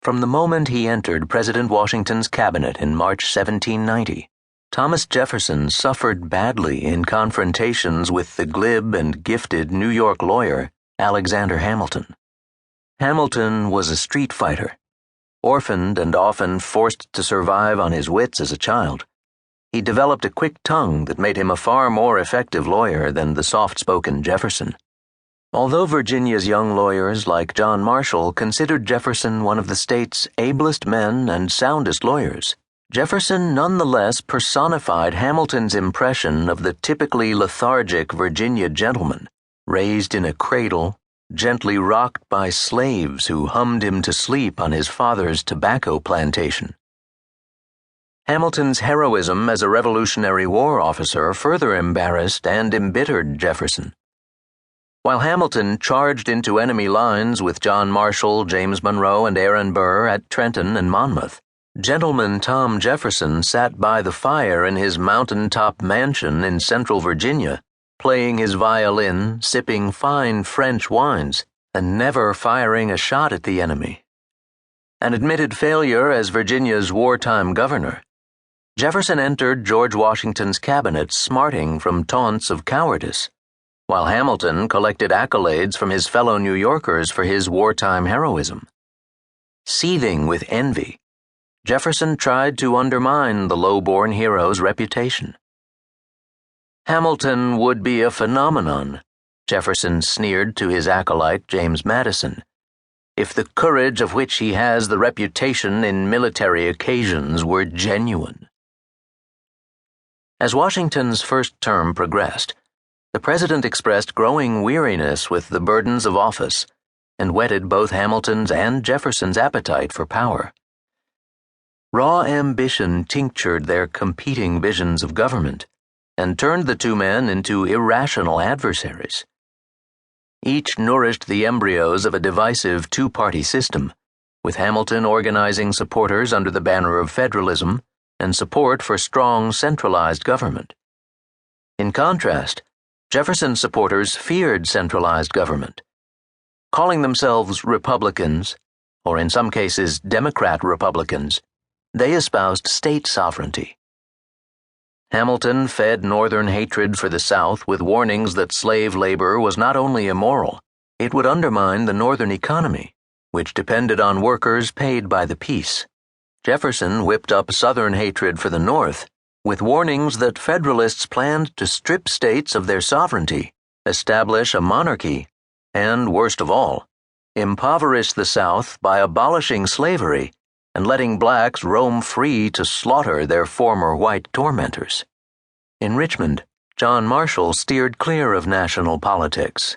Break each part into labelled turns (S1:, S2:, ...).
S1: From the moment he entered President Washington's cabinet in March 1790, Thomas Jefferson suffered badly in confrontations with the glib and gifted New York lawyer, Alexander Hamilton. Hamilton was a street fighter, orphaned and often forced to survive on his wits as a child. He developed a quick tongue that made him a far more effective lawyer than the soft-spoken Jefferson. Although Virginia's young lawyers like John Marshall considered Jefferson one of the state's ablest men and soundest lawyers, Jefferson nonetheless personified Hamilton's impression of the typically lethargic Virginia gentleman, raised in a cradle, gently rocked by slaves who hummed him to sleep on his father's tobacco plantation. Hamilton's heroism as a Revolutionary War officer further embarrassed and embittered Jefferson. While Hamilton charged into enemy lines with John Marshall, James Monroe, and Aaron Burr at Trenton and Monmouth, Gentleman Tom Jefferson sat by the fire in his mountaintop mansion in central Virginia, playing his violin, sipping fine French wines, and never firing a shot at the enemy. An admitted failure as Virginia's wartime governor, Jefferson entered George Washington's cabinet smarting from taunts of cowardice, while Hamilton collected accolades from his fellow New Yorkers for his wartime heroism. Seething with envy, Jefferson tried to undermine the low-born hero's reputation. Hamilton would be a phenomenon, Jefferson sneered to his acolyte James Madison, if the courage of which he has the reputation in military occasions were genuine. As Washington's first term progressed, the president expressed growing weariness with the burdens of office and whetted both Hamilton's and Jefferson's appetite for power. Raw ambition tinctured their competing visions of government and turned the two men into irrational adversaries. Each nourished the embryos of a divisive two-party system, with Hamilton organizing supporters under the banner of federalism and support for strong centralized government. In contrast, Jefferson's supporters feared centralized government. Calling themselves Republicans, or in some cases Democrat Republicans, they espoused state sovereignty. Hamilton fed Northern hatred for the South with warnings that slave labor was not only immoral, it would undermine the Northern economy, which depended on workers paid by the piece. Jefferson whipped up Southern hatred for the North, with warnings that Federalists planned to strip states of their sovereignty, establish a monarchy, and, worst of all, impoverish the South by abolishing slavery and letting blacks roam free to slaughter their former white tormentors. In Richmond, John Marshall steered clear of national politics.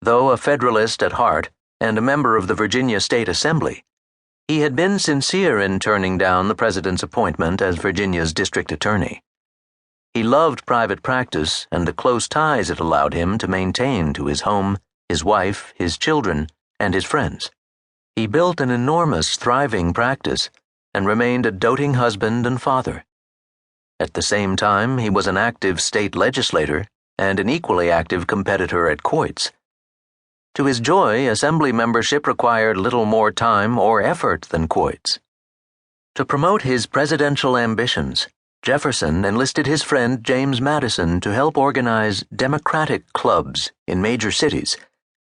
S1: Though a Federalist at heart and a member of the Virginia State Assembly, he had been sincere in turning down the president's appointment as Virginia's district attorney. He loved private practice and the close ties it allowed him to maintain to his home, his wife, his children, and his friends. He built an enormous, thriving practice and remained a doting husband and father. At the same time, he was an active state legislator and an equally active competitor at quoits. To his joy, Assembly membership required little more time or effort than quoits. To promote his presidential ambitions, Jefferson enlisted his friend James Madison to help organize Democratic clubs in major cities,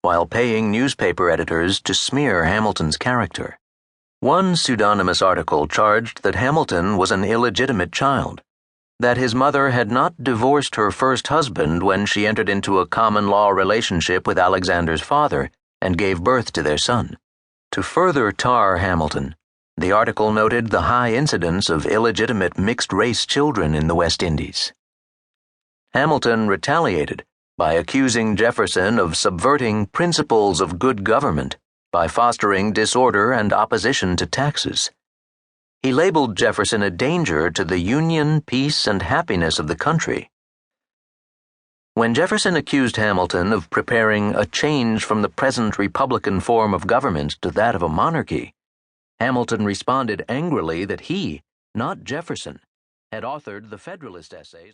S1: while paying newspaper editors to smear Hamilton's character. One pseudonymous article charged that Hamilton was an illegitimate child, that his mother had not divorced her first husband when she entered into a common-law relationship with Alexander's father and gave birth to their son. To further tar Hamilton, the article noted the high incidence of illegitimate mixed-race children in the West Indies. Hamilton retaliated by accusing Jefferson of subverting principles of good government by fostering disorder and opposition to taxes. He labeled Jefferson a danger to the union, peace, and happiness of the country. When Jefferson accused Hamilton of preparing a change from the present Republican form of government to that of a monarchy, Hamilton responded angrily that he, not Jefferson, had authored the Federalist essays.